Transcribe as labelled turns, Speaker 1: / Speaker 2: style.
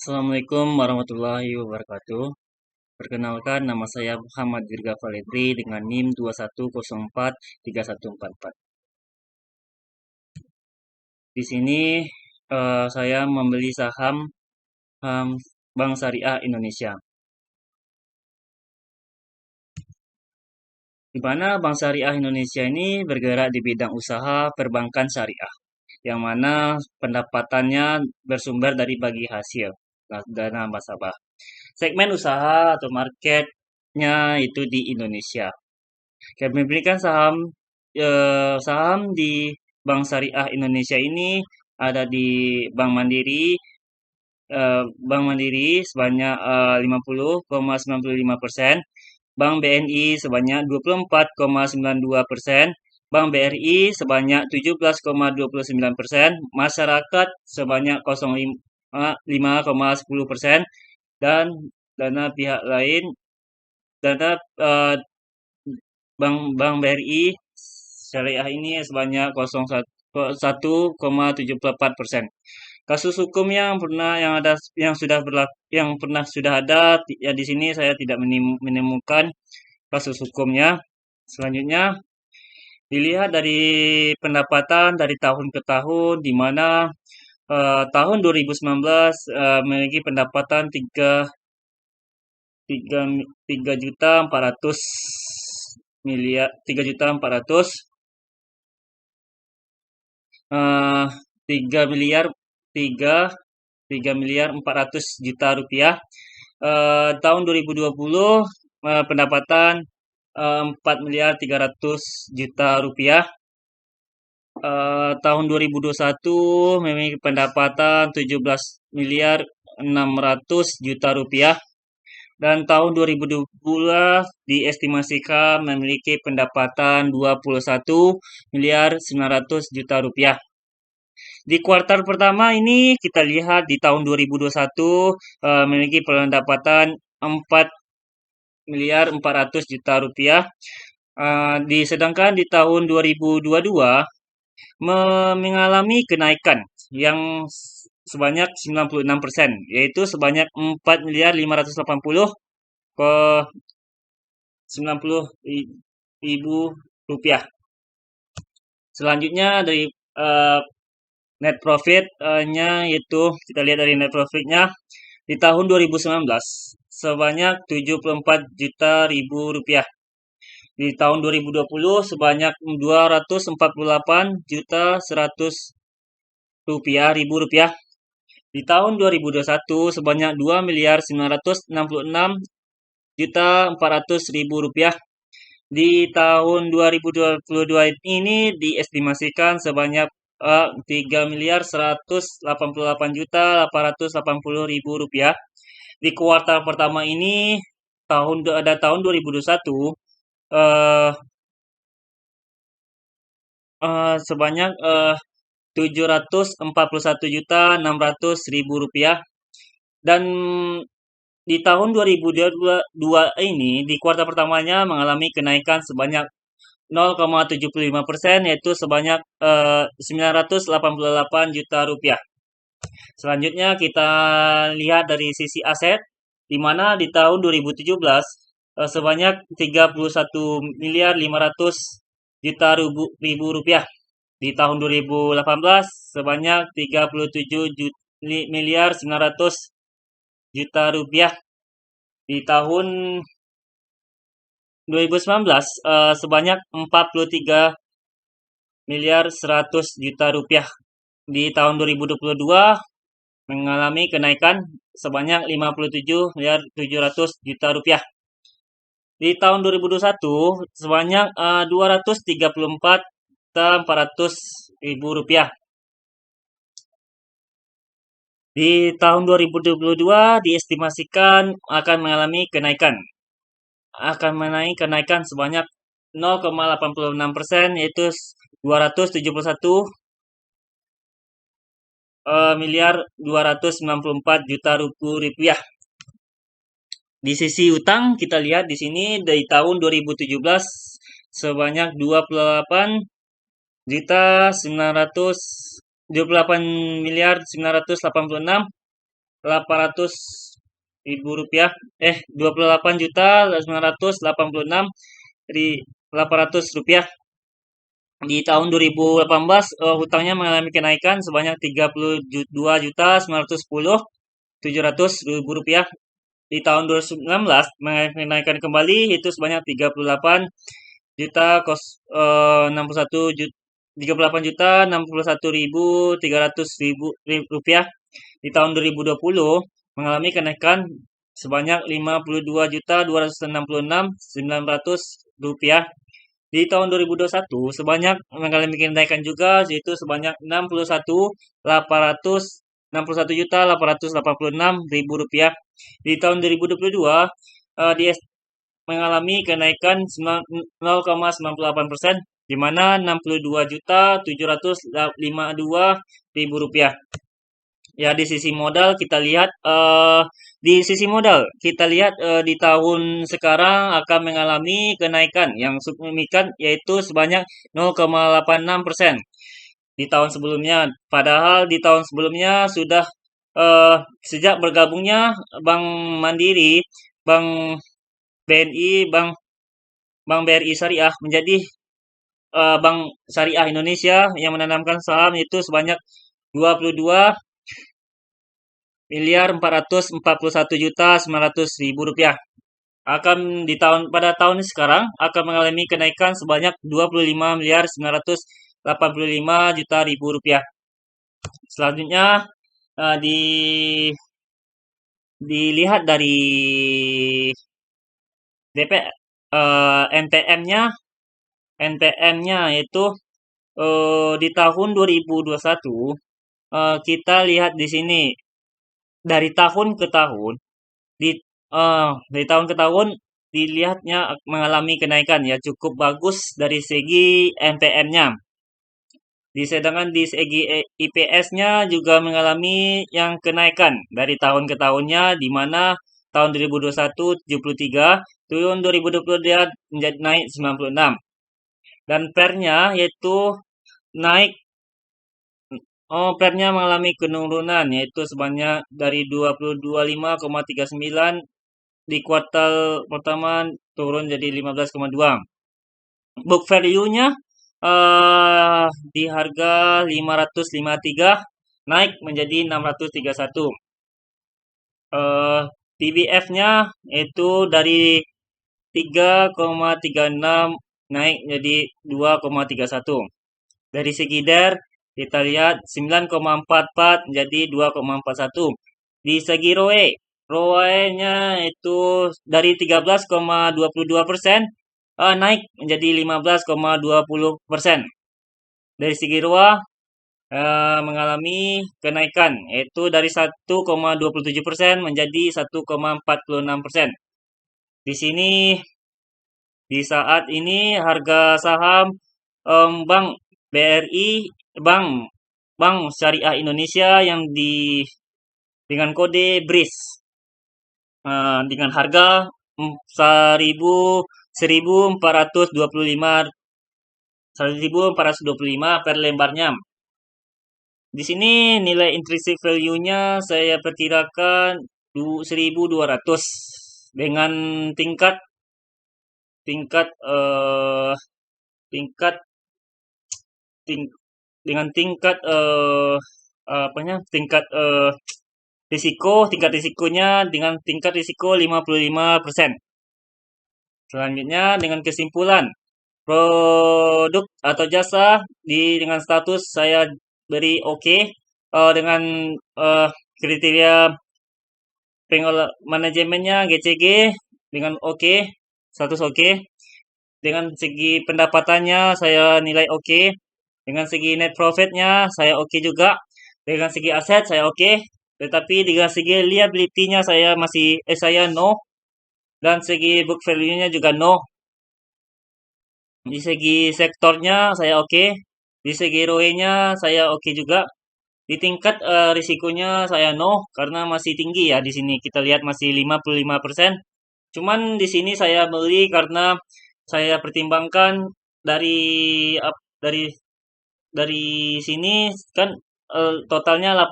Speaker 1: Assalamualaikum warahmatullahi wabarakatuh. Perkenalkan, nama saya Muhammad Dirga Valetri dengan NIM 21043144. Di sini saya membeli saham Bank Syariah Indonesia. Di mana Bank Syariah Indonesia ini bergerak di bidang usaha perbankan syariah, yang mana pendapatannya bersumber dari bagi hasil dana nasabah. Segmen usaha atau marketnya itu di Indonesia. Kepemilikan saham di Bank Syariah Indonesia ini ada di Bank Mandiri sebanyak 50,95%, Bank BNI sebanyak 24,92%, Bank BRI sebanyak 17,29%, masyarakat sebanyak 0,5,10%, dan dana pihak lain dana Bank BRI Syariah ini sebanyak 1,74%. Kasus hukum yang pernah sudah ada ya di sini saya tidak menemukan kasus hukumnya. Selanjutnya dilihat dari pendapatan dari tahun ke tahun, di mana tahun 2019 memiliki pendapatan 3 juta 400 miliar 3 miliar 3 3 miliar 400 juta rupiah. Tahun 2020 pendapatan 4 miliar 300 juta rupiah. Tahun 2021 memiliki pendapatan 17 miliar 600 juta rupiah. Dan tahun 2020 diestimasikan memiliki pendapatan 21 miliar 900 juta rupiah. Di kuartal pertama ini kita lihat di tahun 2021 memiliki pendapatan 4 miliar 400 juta rupiah. Sedangkan di tahun 2022 mengalami kenaikan yang sebanyak 96%, yaitu sebanyak 4 miliar 580 ke 90 ribu rupiah. Selanjutnya dari net profit-nya yaitu kita lihat dari net profit-nya di tahun 2019 sebanyak 74 juta ribu rupiah. Di tahun 2020 sebanyak 248 juta 100 ribu rupiah. Di tahun 2021 sebanyak 2 miliar 966 juta 400 ribu rupiah. Di tahun 2022 ini diestimasikan sebanyak 3 miliar 188 juta 880 ribu rupiah. Di kuartal pertama ini tahun 2021 sebanyak 741 juta 600 ribu rupiah. Dan di tahun 2022 ini di kuartal pertamanya mengalami kenaikan sebanyak 0,75%, yaitu sebanyak 988 juta rupiah. Selanjutnya kita lihat dari sisi aset, di mana di tahun 2017 sebanyak 31 miliar 500 juta ribu rupiah. Di tahun 2018 sebanyak 37 miliar 900 juta rupiah. Di tahun 2019 sebanyak 43 miliar 100 juta rupiah. Di tahun 2022 mengalami kenaikan sebanyak 57 miliar 700 juta rupiah. Di tahun 2021 sebanyak 234 juta 400 ribu rupiah. Di tahun 2022 diestimasikan akan mengalami kenaikan sebanyak 0,86%, yaitu 271 miliar 294 juta rupiah. Di sisi utang kita lihat di sini dari tahun 2017 sebanyak 28 miliar 986 ribu rupiah, 28.986.800 rupiah. Di tahun 2018 hutangnya mengalami kenaikan sebanyak 32.910.700 rupiah. Di tahun 2019 mengenaikan kembali itu sebanyak 38 juta 61.300.000 rupiah. Di tahun 2020 mengalami kenaikan sebanyak 52.266.900 rupiah. Di tahun 2021 sebanyak mengalami kenaikan juga, yaitu sebanyak 61.886.000 rupiah. Di tahun 2022 mengalami kenaikan 0,98%, di mana 62.752.000 rupiah. Ya, di sisi modal kita lihat di tahun sekarang akan mengalami kenaikan yang signifikan, yaitu sebanyak 0,86% di tahun sebelumnya. Padahal di tahun sebelumnya sudah sejak bergabungnya Bank Mandiri, Bank BNI, Bank BRI Syariah menjadi Bank Syariah Indonesia yang menanamkan saham itu sebanyak 22.441.900.000 rupiah. Pada tahun sekarang akan mengalami kenaikan sebanyak 25.985.000 rupiah. Selanjutnya dilihat dari NPM-nya yaitu di tahun 2021 kita lihat di sini dari tahun ke tahun dari tahun ke tahun dilihatnya mengalami kenaikan ya cukup bagus dari segi NPM-nya. Sedangkan di segi IPS-nya juga mengalami yang kenaikan dari tahun ke tahunnya, di mana tahun 2021 73, tahun 2020 dia menjadi naik 96. Dan PER-nya yaitu naik PER-nya mengalami penurunan yaitu sebanyak dari 25,39 di kuartal pertama turun jadi 15,2. Book value-nya di harga 553 naik menjadi 631. PBF-nya itu dari 3,36 naik menjadi 2,31. Dari segi DER kita lihat 9,44 menjadi 2,41. Di segi ROE-nya itu dari 13,22% naik menjadi 15,20%. Dari segi ROA mengalami kenaikan yaitu dari 1,27% menjadi 1,46%. Di sini di saat ini harga saham Bank BRI, Bank Syariah Indonesia yang dengan kode BRIS dengan harga 1.425 per lembarnya. Di sini nilai intrinsic value-nya saya perkirakan 1.200 dengan tingkat tingkat tingkat risikonya dengan tingkat risiko 55%. Selanjutnya dengan kesimpulan produk atau jasa dengan status saya beri oke, dengan kriteria manajemennya GCG dengan oke, status oke. Dengan segi pendapatannya saya nilai oke. Dengan segi net profitnya saya oke juga. Dengan segi aset saya oke. Tetapi dengan segi liability-nya saya no. Dan segi book value-nya juga no. Di segi sektornya saya oke. Di segi ROE-nya saya oke juga. Di tingkat risikonya saya no karena masih tinggi ya di sini kita lihat masih 55%. Cuman di sini saya beli karena saya pertimbangkan dari dari sini kan totalnya 8